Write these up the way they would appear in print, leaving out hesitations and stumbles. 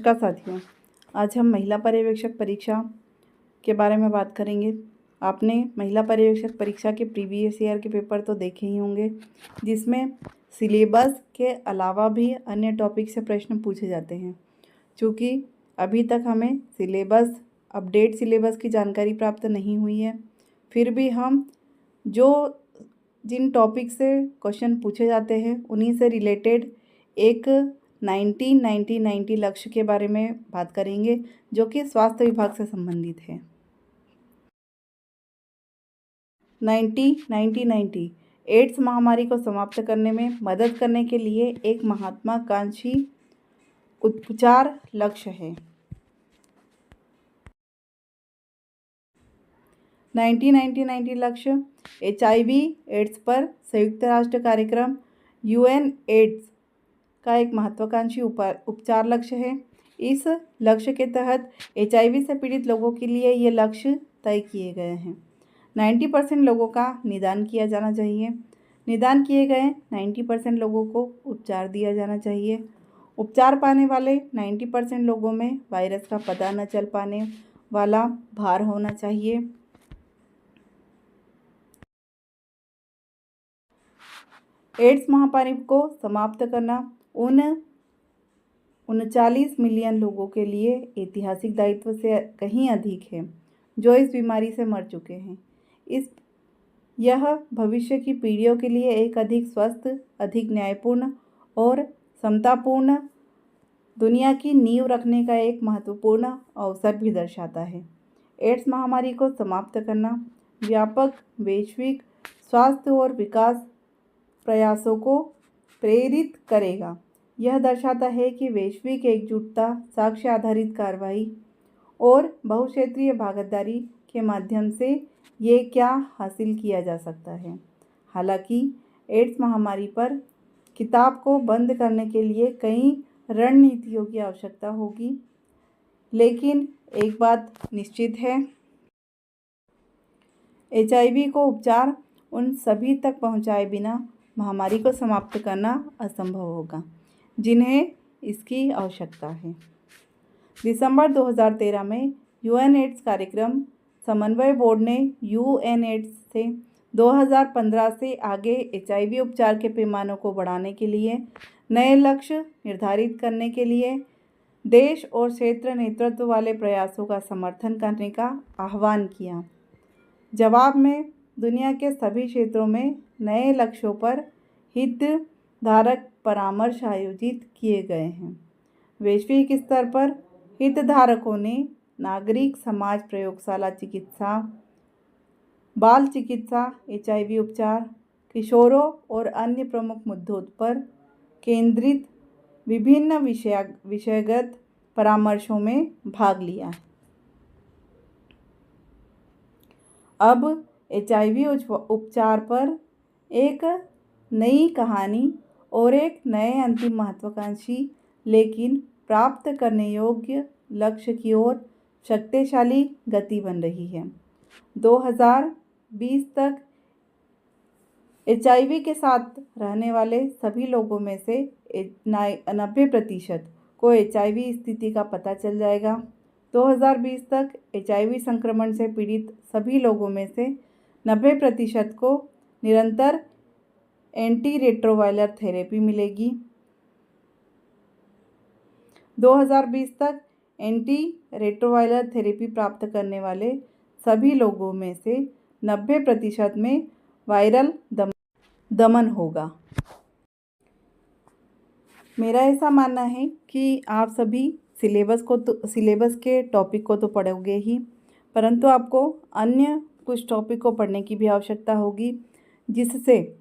नमस्कार साथियों, आज हम महिला पर्यवेक्षक परीक्षा के बारे में बात करेंगे। आपने महिला पर्यवेक्षक परीक्षा के प्रीवियस ईयर के पेपर तो देखे ही होंगे, जिसमें सिलेबस के अलावा भी अन्य टॉपिक से प्रश्न पूछे जाते हैं। चूँकि अभी तक हमें अपडेट सिलेबस की जानकारी प्राप्त नहीं हुई है, फिर भी हम जिन टॉपिक से क्वेश्चन पूछे जाते हैं उन्हीं से रिलेटेड एक 90-90-90 लक्ष्य के बारे में बात करेंगे, जो कि स्वास्थ्य विभाग से संबंधित है। 90-90-90 एड्स महामारी को समाप्त करने में मदद करने के लिए एक महत्वाकांक्षी उपचार लक्ष्य है। 90-90-90 लक्ष्य HIV एड्स पर संयुक्त राष्ट्र कार्यक्रम UN एड्स का एक महत्वाकांक्षी उपचार लक्ष्य है। इस लक्ष्य के तहत HIV से पीड़ित लोगों के लिए ये लक्ष्य तय किए गए हैं। 90% लोगों का निदान किया जाना चाहिए। निदान किए गए 90% लोगों को उपचार दिया जाना चाहिए। उपचार पाने वाले 90% लोगों में वायरस का पता न चल पाने वाला भार होना चाहिए। एड्स महामारी को समाप्त करना उन 39 मिलियन लोगों के लिए ऐतिहासिक दायित्व से कहीं अधिक है जो इस बीमारी से मर चुके हैं। यह भविष्य की पीढ़ियों के लिए एक अधिक स्वस्थ, अधिक न्यायपूर्ण और समतापूर्ण दुनिया की नींव रखने का एक महत्वपूर्ण अवसर भी दर्शाता है। एड्स महामारी को समाप्त करना व्यापक वैश्विक स्वास्थ्य और विकास प्रयासों को प्रेरित करेगा। यह दर्शाता है कि वैश्विक एकजुटता, साक्ष्य आधारित कार्रवाई और बहुक्षेत्रीय भागीदारी के माध्यम से ये क्या हासिल किया जा सकता है। हालांकि एड्स महामारी पर किताब को बंद करने के लिए कई रणनीतियों की आवश्यकता होगी, लेकिन एक बात निश्चित है, HIV को उपचार उन सभी तक पहुंचाए बिना महामारी को समाप्त करना असंभव होगा जिन्हें इसकी आवश्यकता है। दिसंबर 2013 में UN एड्स कार्यक्रम समन्वय बोर्ड ने UN एड्स से 2015 से आगे HIV उपचार के पैमानों को बढ़ाने के लिए नए लक्ष्य निर्धारित करने के लिए देश और क्षेत्र नेतृत्व वाले प्रयासों का समर्थन करने का आह्वान किया। जवाब में दुनिया के सभी क्षेत्रों में नए लक्ष्यों पर हितधारक परामर्श आयोजित किए गए हैं। वैश्विक स्तर पर हितधारकों ने नागरिक समाज, प्रयोगशाला चिकित्सा, बाल चिकित्सा, HIV उपचार, किशोरों और अन्य प्रमुख मुद्दों पर केंद्रित विभिन्न विषयगत परामर्शों में भाग लिया। अब HIV उपचार पर एक नई कहानी और एक नए अंतिम महत्वाकांक्षी लेकिन प्राप्त करने योग्य लक्ष्य की ओर शक्तिशाली गति बन रही है। 2020 तक HIV के साथ रहने वाले सभी लोगों में से 90% को HIV स्थिति का पता चल जाएगा। 2020 तक HIV संक्रमण से पीड़ित सभी लोगों में से 90% को निरंतर एंटी रेट्रोवायरल थेरेपी मिलेगी। 2020 तक एंटी रेट्रोवायरल थेरेपी प्राप्त करने वाले सभी लोगों में से 90% में वायरल दमन होगा। मेरा ऐसा मानना है कि आप सभी सिलेबस के टॉपिक को तो पढ़ोगे ही, परंतु आपको अन्य कुछ टॉपिक को पढ़ने की भी आवश्यकता होगी, जिससे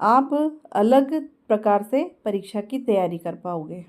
आप अलग प्रकार से परीक्षा की तैयारी कर पाओगे।